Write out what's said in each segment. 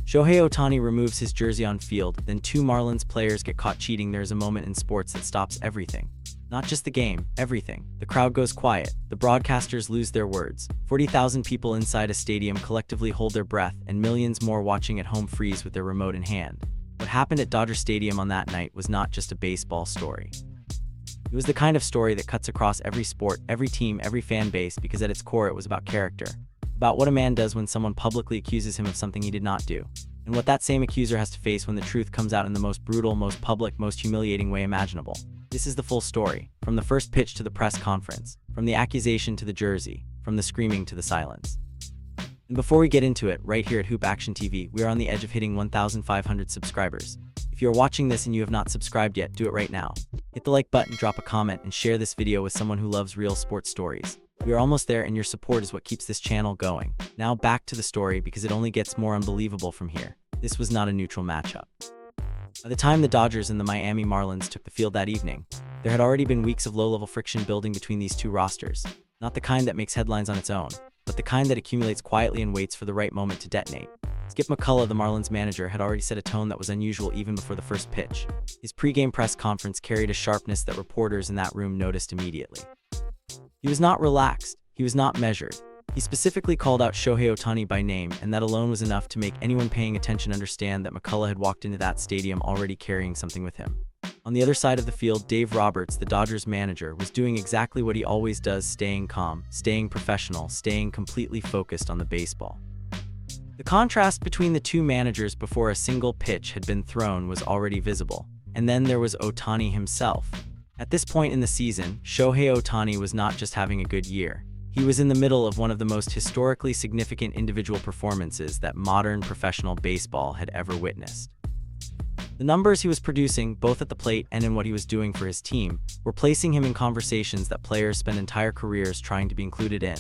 Shohei Ohtani removes his jersey on field, then two Marlins players get caught cheating. There's a moment in sports that stops everything. Not just the game, everything. The crowd goes quiet, the broadcasters lose their words. 40,000 people inside a stadium collectively hold their breath, and millions more watching at home freeze with their remote in hand. What happened at Dodger Stadium on that night was not just a baseball story. It was the kind of story that cuts across every sport, every team, every fan base, because at its core it was about character. About what a man does when someone publicly accuses him of something he did not do, and what that same accuser has to face when the truth comes out in the most brutal, most public, most humiliating way imaginable. This is the full story, from the first pitch to the press conference, from the accusation to the jersey, from the screaming to the silence. And before we get into it, right here at Hoop Action TV, we are on the edge of hitting 1,500 subscribers. If you are watching this and you have not subscribed yet, do it right now. Hit the like button, drop a comment, and share this video with someone who loves real sports stories. We are almost there, and your support is what keeps this channel going. Now back to the story, because it only gets more unbelievable from here. This was not a neutral matchup. By the time the Dodgers and the Miami Marlins took the field that evening, there had already been weeks of low-level friction building between these two rosters. Not the kind that makes headlines on its own, but the kind that accumulates quietly and waits for the right moment to detonate. Skip McCullough, the Marlins manager, had already set a tone that was unusual even before the first pitch. His pre-game press conference carried a sharpness that reporters in that room noticed immediately. He was not relaxed, he was not measured. He specifically called out Shohei Ohtani by name, and that alone was enough to make anyone paying attention understand that McCullough had walked into that stadium already carrying something with him. On the other side of the field, Dave Roberts, the Dodgers manager, was doing exactly what he always does, staying calm, staying professional, staying completely focused on the baseball. The contrast between the two managers before a single pitch had been thrown was already visible. And then there was Ohtani himself. At this point in the season, Shohei Ohtani was not just having a good year. He was in the middle of one of the most historically significant individual performances that modern professional baseball had ever witnessed. The numbers he was producing, both at the plate and in what he was doing for his team, were placing him in conversations that players spend entire careers trying to be included in.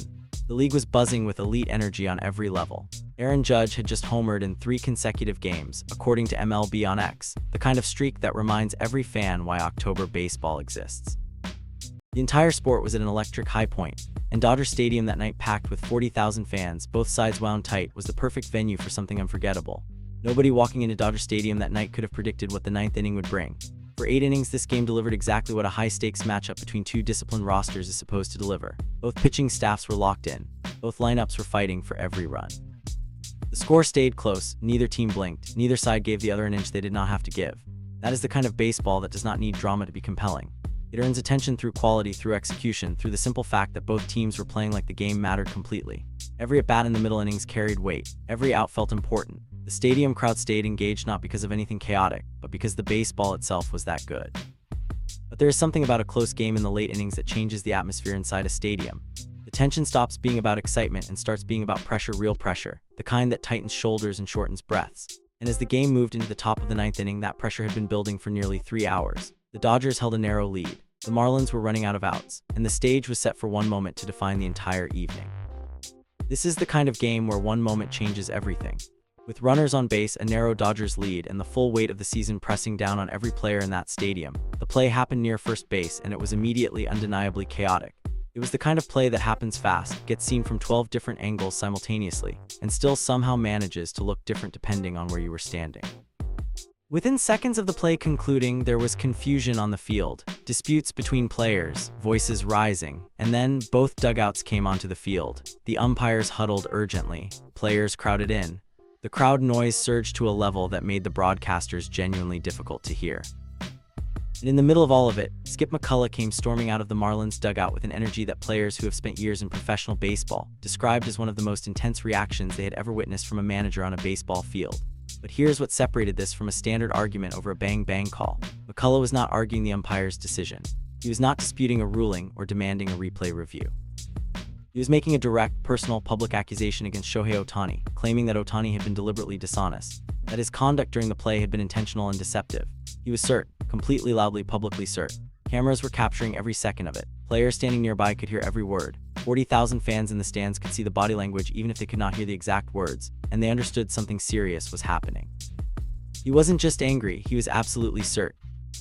The league was buzzing with elite energy on every level. Aaron Judge had just homered in 3 consecutive games, according to MLB on X, the kind of streak that reminds every fan why October baseball exists. The entire sport was at an electric high point, and Dodger Stadium that night, packed with 40,000 fans, both sides wound tight, was the perfect venue for something unforgettable. Nobody walking into Dodger Stadium that night could have predicted what the 9th inning would bring. For 8 innings, this game delivered exactly what a high-stakes matchup between two disciplined rosters is supposed to deliver. Both pitching staffs were locked in. Both lineups were fighting for every run. The score stayed close, neither team blinked, neither side gave the other an inch they did not have to give. That is the kind of baseball that does not need drama to be compelling. It earns attention through quality, through execution, through the simple fact that both teams were playing like the game mattered completely. Every at-bat in the middle innings carried weight. Every out felt important. The stadium crowd stayed engaged not because of anything chaotic, but because the baseball itself was that good. But there is something about a close game in the late innings that changes the atmosphere inside a stadium. The tension stops being about excitement and starts being about pressure, real pressure, the kind that tightens shoulders and shortens breaths. And as the game moved into the top of the 9th inning, that pressure had been building for nearly 3 hours. The Dodgers held a narrow lead. The Marlins were running out of outs, and the stage was set for one moment to define the entire evening. This is the kind of game where one moment changes everything. With runners on base, a narrow Dodgers lead, and the full weight of the season pressing down on every player in that stadium, the play happened near first base, and it was immediately undeniably chaotic. It was the kind of play that happens fast, gets seen from 12 different angles simultaneously, and still somehow manages to look different depending on where you were standing. Within seconds of the play concluding, there was confusion on the field, disputes between players, voices rising, and then both dugouts came onto the field. The umpires huddled urgently, players crowded in. The crowd noise surged to a level that made the broadcasters genuinely difficult to hear. And in the middle of all of it, Skip McCullough came storming out of the Marlins dugout with an energy that players who have spent years in professional baseball described as one of the most intense reactions they had ever witnessed from a manager on a baseball field. But here's what separated this from a standard argument over a bang-bang call. McCullough was not arguing the umpire's decision. He was not disputing a ruling or demanding a replay review. He was making a direct, personal, public accusation against Shohei Ohtani, claiming that Ohtani had been deliberately dishonest, that his conduct during the play had been intentional and deceptive. He was cert, completely, loudly, publicly cert. Cameras were capturing every second of it. Players standing nearby could hear every word. 40,000 fans in the stands could see the body language even if they could not hear the exact words, and they understood something serious was happening. He wasn't just angry, he was absolutely cert.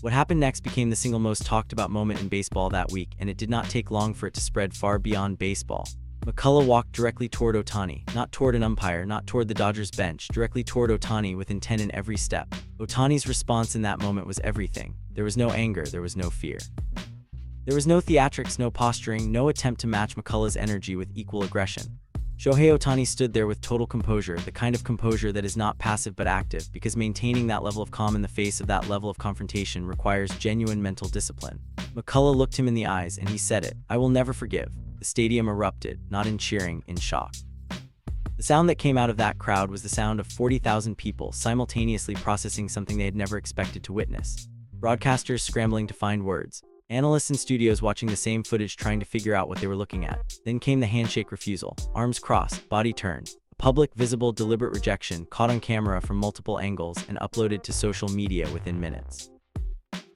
What happened next became the single most talked about moment in baseball that week, and it did not take long for it to spread far beyond baseball. McCullough walked directly toward Ohtani, not toward an umpire, not toward the Dodgers bench, directly toward Ohtani with intent in every step. Ohtani's response in that moment was everything. There was no anger, there was no fear. There was no theatrics, no posturing, no attempt to match McCullough's energy with equal aggression. Shohei Ohtani stood there with total composure, the kind of composure that is not passive but active, because maintaining that level of calm in the face of that level of confrontation requires genuine mental discipline. McCullough looked him in the eyes and he said it, "I will never forgive." The stadium erupted, not in cheering, in shock. The sound that came out of that crowd was the sound of 40,000 people simultaneously processing something they had never expected to witness. Broadcasters scrambling to find words. Analysts in studios watching the same footage trying to figure out what they were looking at. Then came the handshake refusal. Arms crossed, body turned. A public, visible, deliberate rejection caught on camera from multiple angles and uploaded to social media within minutes.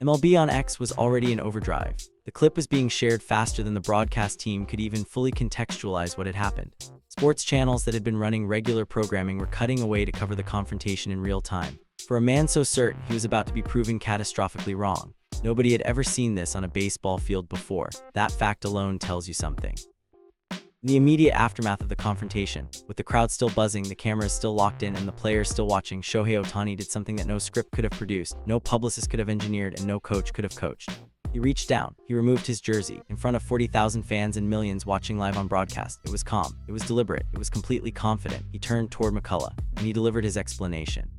MLB on X was already in overdrive. The clip was being shared faster than the broadcast team could even fully contextualize what had happened. Sports channels that had been running regular programming were cutting away to cover the confrontation in real time. For a man so certain he was about to be proven catastrophically wrong. Nobody had ever seen this on a baseball field before. That fact alone tells you something. In the immediate aftermath of the confrontation, with the crowd still buzzing, the cameras still locked in, and the players still watching, Shohei Ohtani did something that no script could have produced, no publicist could have engineered, and no coach could have coached. He reached down, he removed his jersey, in front of 40,000 fans and millions watching live on broadcast. It was calm, it was deliberate, it was completely confident. He turned toward McCullough, and he delivered his explanation.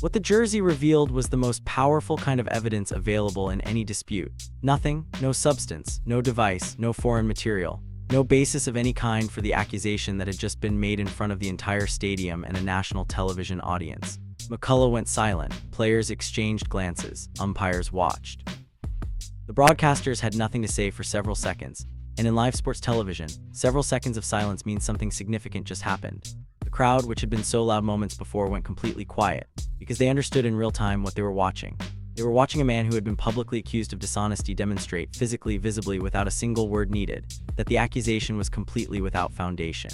What the jersey revealed was the most powerful kind of evidence available in any dispute. Nothing, no substance, no device, no foreign material. No basis of any kind for the accusation that had just been made in front of the entire stadium and a national television audience. McCullough went silent, players exchanged glances, umpires watched. The broadcasters had nothing to say for several seconds, and in live sports television, several seconds of silence means something significant just happened. The crowd, which had been so loud moments before, went completely quiet, because they understood in real time what they were watching. They were watching a man who had been publicly accused of dishonesty demonstrate, physically, visibly, without a single word needed, that the accusation was completely without foundation.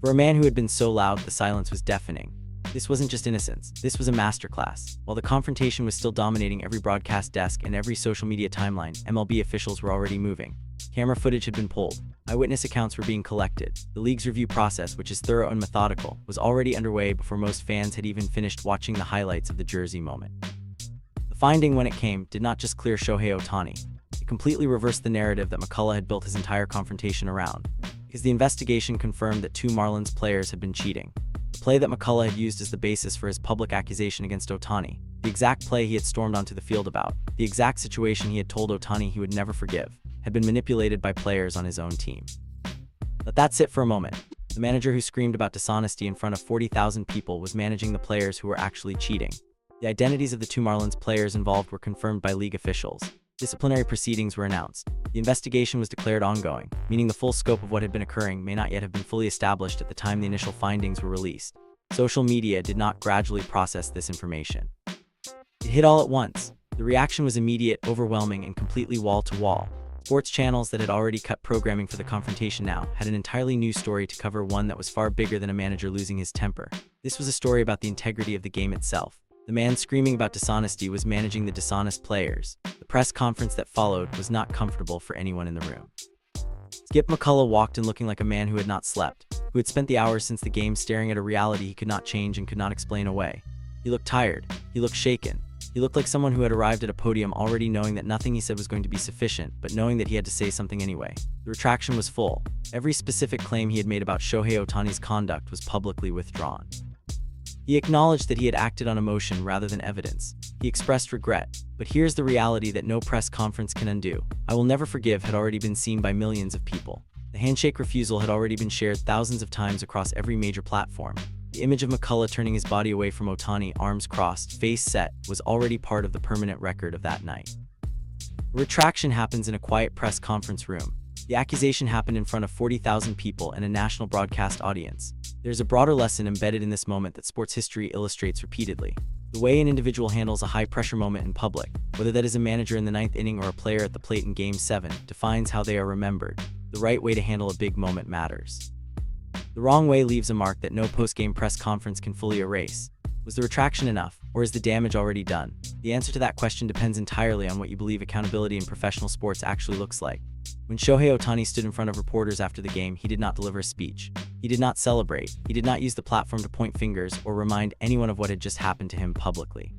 For a man who had been so loud, the silence was deafening. This wasn't just innocence, this was a masterclass. While the confrontation was still dominating every broadcast desk and every social media timeline, MLB officials were already moving. Camera footage had been pulled. Eyewitness accounts were being collected. The league's review process, which is thorough and methodical, was already underway before most fans had even finished watching the highlights of the jersey moment. The finding, when it came, did not just clear Shohei Ohtani. It completely reversed the narrative that McCullough had built his entire confrontation around, because the investigation confirmed that 2 Marlins players had been cheating. The play that McCullough had used as the basis for his public accusation against Ohtani, the exact play he had stormed onto the field about, the exact situation he had told Ohtani he would never forgive, had been manipulated by players on his own team. Let that sit for a moment. The manager who screamed about dishonesty in front of 40,000 people was managing the players who were actually cheating. The identities of the 2 Marlins players involved were confirmed by league officials. Disciplinary proceedings were announced. The investigation was declared ongoing, meaning the full scope of what had been occurring may not yet have been fully established at the time the initial findings were released. Social media did not gradually process this information. It hit all at once. The reaction was immediate, overwhelming, and completely wall-to-wall. Sports channels that had already cut programming for the confrontation now had an entirely new story to cover, one that was far bigger than a manager losing his temper. This was a story about the integrity of the game itself. The man screaming about dishonesty was managing the dishonest players. The press conference that followed was not comfortable for anyone in the room. Skip McCullough walked in looking like a man who had not slept, who had spent the hours since the game staring at a reality he could not change and could not explain away. He looked tired. He looked shaken. He looked like someone who had arrived at a podium already knowing that nothing he said was going to be sufficient, but knowing that he had to say something anyway. The retraction was full. Every specific claim he had made about Shohei Ohtani's conduct was publicly withdrawn. He acknowledged that he had acted on emotion rather than evidence. He expressed regret. But here's the reality that no press conference can undo. "I will never forgive" had already been seen by millions of people. The handshake refusal had already been shared thousands of times across every major platform. The image of McCullough turning his body away from Ohtani, arms crossed, face set, was already part of the permanent record of that night. A retraction happens in a quiet press conference room. The accusation happened in front of 40,000 people and a national broadcast audience. There's a broader lesson embedded in this moment that sports history illustrates repeatedly. The way an individual handles a high-pressure moment in public, whether that is a manager in the 9th inning or a player at the plate in Game 7, defines how they are remembered. The right way to handle a big moment matters. The wrong way leaves a mark that no post-game press conference can fully erase. Was the retraction enough, or is the damage already done? The answer to that question depends entirely on what you believe accountability in professional sports actually looks like. When Shohei Ohtani stood in front of reporters after the game, he did not deliver a speech. He did not celebrate. He did not use the platform to point fingers or remind anyone of what had just happened to him publicly.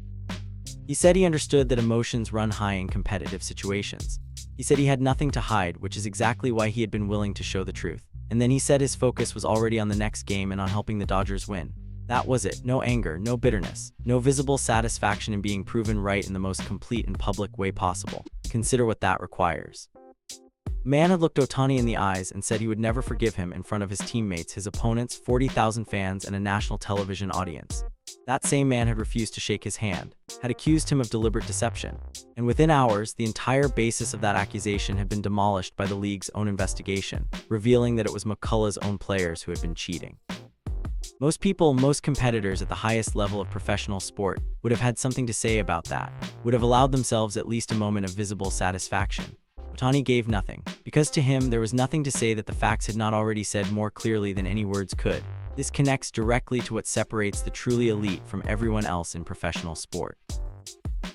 He said he understood that emotions run high in competitive situations. He said he had nothing to hide, which is exactly why he had been willing to show the truth. And then he said his focus was already on the next game and on helping the Dodgers win. That was it. No anger, no bitterness, no visible satisfaction in being proven right in the most complete and public way possible. Consider what that requires. A man had looked Ohtani in the eyes and said he would never forgive him in front of his teammates, his opponents, 40,000 fans, and a national television audience. That same man had refused to shake his hand, had accused him of deliberate deception, and within hours, the entire basis of that accusation had been demolished by the league's own investigation, revealing that it was McCullough's own players who had been cheating. Most people, most competitors at the highest level of professional sport would have had something to say about that, would have allowed themselves at least a moment of visible satisfaction. Ohtani gave nothing, because to him there was nothing to say that the facts had not already said more clearly than any words could. This connects directly to what separates the truly elite from everyone else in professional sport.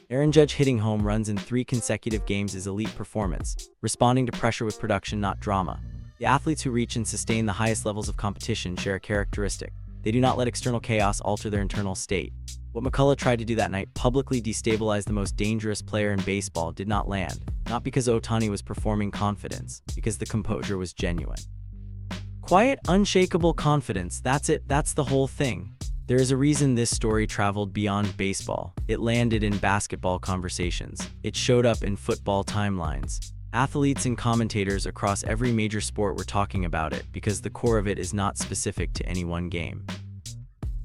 Aaron Judge hitting home runs in 3 consecutive games is elite performance, responding to pressure with production, not drama. The athletes who reach and sustain the highest levels of competition share a characteristic. They do not let external chaos alter their internal state. What McCullough tried to do that night, publicly destabilize the most dangerous player in baseball, did not land. Not because Ohtani was performing confidence, because the composure was genuine. Quiet, unshakable confidence, that's it, that's the whole thing. There is a reason this story traveled beyond baseball. It landed in basketball conversations. It showed up in football timelines. Athletes and commentators across every major sport were talking about it because the core of it is not specific to any one game.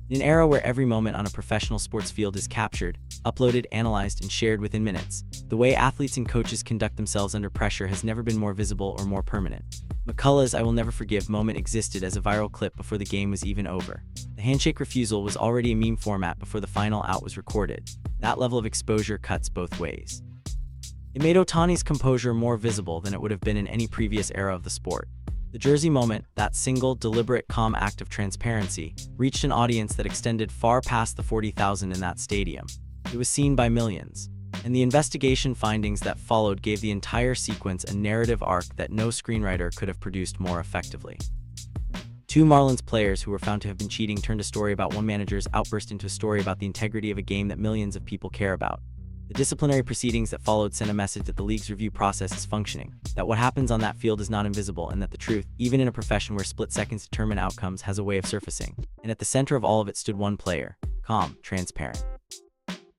In an era where every moment on a professional sports field is captured, uploaded, analyzed, and shared within minutes, the way athletes and coaches conduct themselves under pressure has never been more visible or more permanent. McCullough's "I will never forgive" moment existed as a viral clip before the game was even over. The handshake refusal was already a meme format before the final out was recorded. That level of exposure cuts both ways. It made Ohtani's composure more visible than it would have been in any previous era of the sport. The jersey moment, that single, deliberate, calm act of transparency, reached an audience that extended far past the 40,000 in that stadium. It was seen by millions, and the investigation findings that followed gave the entire sequence a narrative arc that no screenwriter could have produced more effectively. 2 Marlins players who were found to have been cheating turned a story about one manager's outburst into a story about the integrity of a game that millions of people care about. The disciplinary proceedings that followed sent a message that the league's review process is functioning, that what happens on that field is not invisible, and that the truth, even in a profession where split seconds determine outcomes, has a way of surfacing. And at the center of all of it stood one player, calm, transparent.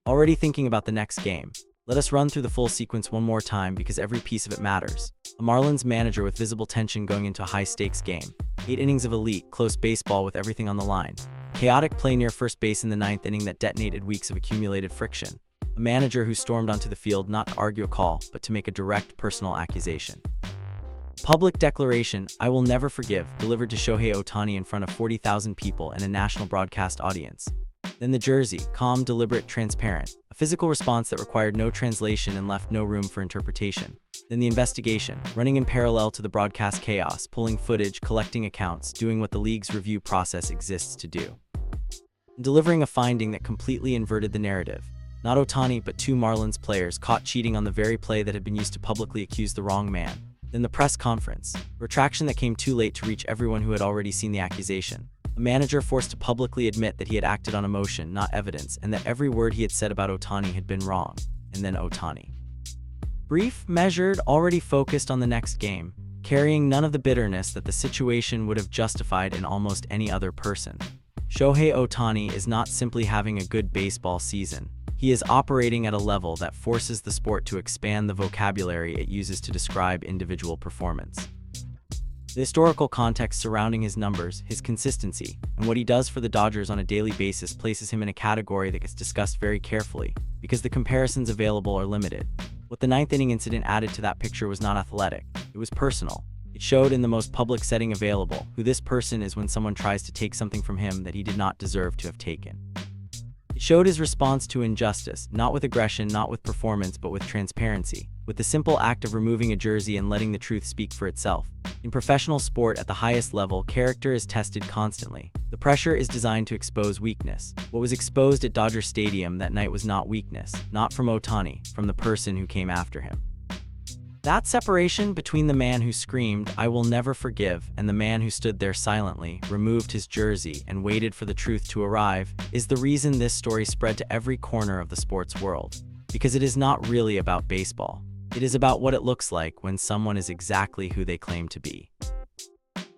Already thinking about the next game? Let us run through the full sequence one more time because every piece of it matters. A Marlins manager with visible tension going into a high-stakes game. 8 innings of elite, close baseball with everything on the line. Chaotic play near first base in the 9th inning that detonated weeks of accumulated friction. A manager who stormed onto the field not to argue a call, but to make a direct personal accusation. Public declaration, "I will never forgive," delivered to Shohei Ohtani in front of 40,000 people and a national broadcast audience. Then the jersey, calm, deliberate, transparent. A physical response that required no translation and left no room for interpretation. Then the investigation, running in parallel to the broadcast chaos, pulling footage, collecting accounts, doing what the league's review process exists to do. And delivering a finding that completely inverted the narrative. Not Ohtani, but 2 Marlins players caught cheating on the very play that had been used to publicly accuse the wrong man. Then the press conference, a retraction that came too late to reach everyone who had already seen the accusation. A manager forced to publicly admit that he had acted on emotion, not evidence, and that every word he had said about Ohtani had been wrong. And then Ohtani. Brief, measured, already focused on the next game, carrying none of the bitterness that the situation would have justified in almost any other person. Shohei Ohtani is not simply having a good baseball season. He is operating at a level that forces the sport to expand the vocabulary it uses to describe individual performance. The historical context surrounding his numbers, his consistency, and what he does for the Dodgers on a daily basis places him in a category that gets discussed very carefully, because the comparisons available are limited. What the 9th inning incident added to that picture was not athletic, it was personal. It showed in the most public setting available who this person is when someone tries to take something from him that he did not deserve to have taken. It showed his response to injustice, not with aggression, not with performance, but with transparency, with the simple act of removing a jersey and letting the truth speak for itself. In professional sport at the highest level, character is tested constantly. The pressure is designed to expose weakness. What was exposed at Dodger Stadium that night was not weakness, not from Ohtani, from the person who came after him. That separation between the man who screamed, "I will never forgive," and the man who stood there silently, removed his jersey, and waited for the truth to arrive, is the reason this story spread to every corner of the sports world. Because it is not really about baseball. It is about what it looks like when someone is exactly who they claim to be.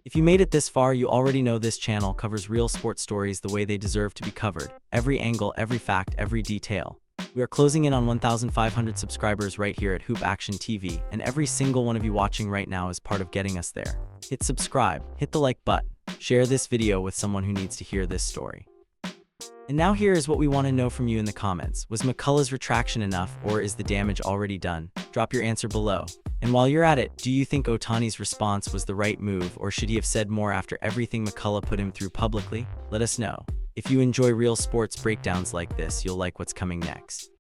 If you made it this far, you already know this channel covers real sports stories the way they deserve to be covered. Every angle, every fact, every detail. We are closing in on 1,500 subscribers right here at Hoop Action TV, and every single one of you watching right now is part of getting us there. Hit subscribe, hit the like button, share this video with someone who needs to hear this story. And now here is what we want to know from you in the comments. Was McCullough's retraction enough, or is the damage already done? Drop your answer below. And while you're at it, do you think Ohtani's response was the right move, or should he have said more after everything McCullough put him through publicly? Let us know. If you enjoy real sports breakdowns like this, you'll like what's coming next.